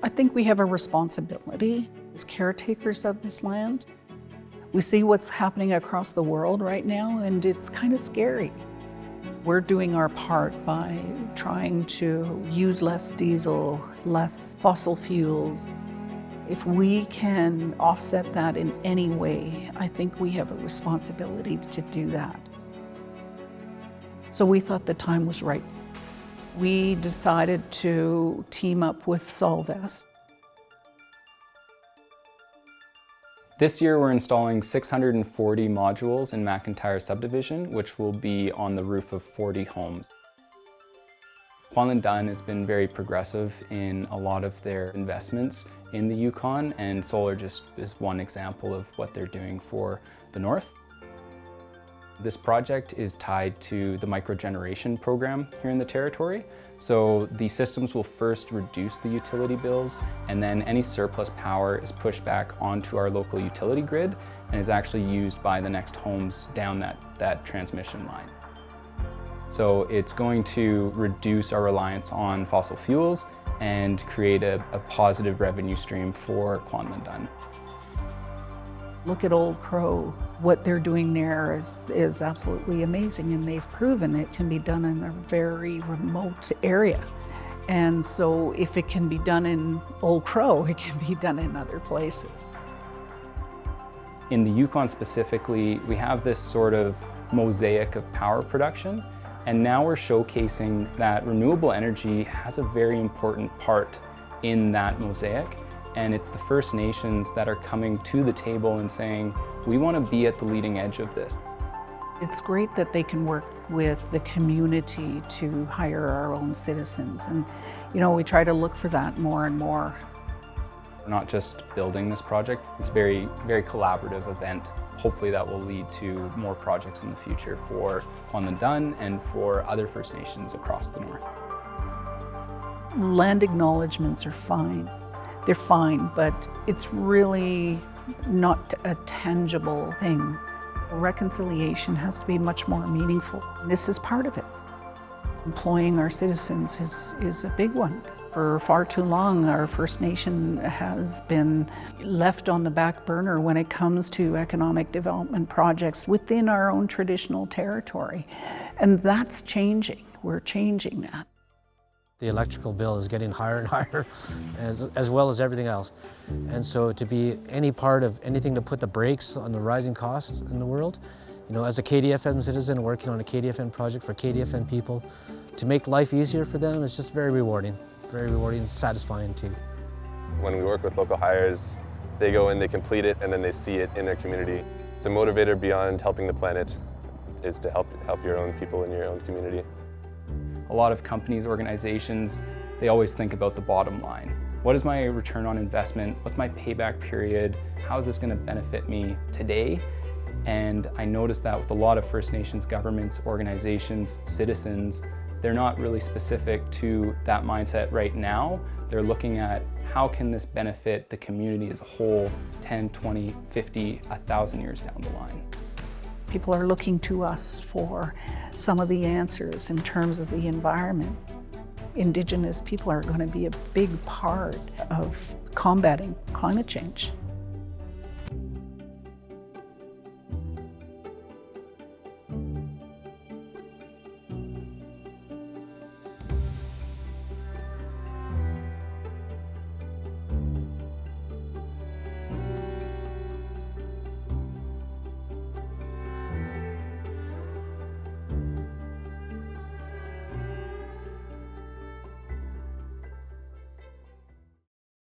I think we have a responsibility as caretakers of this land. We see what's happening across the world right now, and it's kind of scary. We're doing our part by trying to use less diesel, less fossil fuels. If we can offset that in any way, I think we have a responsibility to do that. So we thought the time was right. We decided to team up with Solvest. This year we're installing 640 modules in McIntyre subdivision, which will be on the roof of 40 homes. Kwanlin Dün has been very progressive in a lot of their investments in the Yukon, and solar just is one example of what they're doing for the north. This project is tied to the microgeneration program here in the territory. So the systems will first reduce the utility bills, and then any surplus power is pushed back onto our local utility grid and is actually used by the next homes down that transmission line. So it's going to reduce our reliance on fossil fuels and create a positive revenue stream for Kwanlin Dün. Look at Old Crow. What they're doing there is absolutely amazing, and they've proven it can be done in a very remote area. And so if it can be done in Old Crow, it can be done in other places. In the Yukon specifically, we have this sort of mosaic of power production, and now we're showcasing that renewable energy has a very important part in that mosaic. And it's the First Nations that are coming to the table and saying, we want to be at the leading edge of this. It's great that they can work with the community to hire our own citizens. And, we try to look for that more and more. We're not just building this project, it's a very, very collaborative event. Hopefully that will lead to more projects in the future for Kwanlin Dün and for other First Nations across the north. Land acknowledgements are fine. They're fine, but it's really not a tangible thing. Reconciliation has to be much more meaningful. This is part of it. Employing our citizens is a big one. For far too long, our First Nation has been left on the back burner when it comes to economic development projects within our own traditional territory. And that's changing. We're changing that. The electrical bill is getting higher and higher, as well as everything else. And so to be any part of anything to put the brakes on the rising costs in the world, as a KDFN citizen working on a KDFN project for KDFN people, to make life easier for them is just very rewarding and satisfying too. When we work with local hires, they go in, they complete it, and then they see it in their community. It's a motivator beyond helping the planet, is to help your own people in your own community. A lot of companies, organizations, they always think about the bottom line. What is my return on investment? What's my payback period? How is this going to benefit me today? And I noticed that with a lot of First Nations governments, organizations, citizens, they're not really specific to that mindset right now. They're looking at how can this benefit the community as a whole 10, 20, 50, 1,000 years down the line. People are looking to us for some of the answers in terms of the environment. Indigenous people are going to be a big part of combating climate change.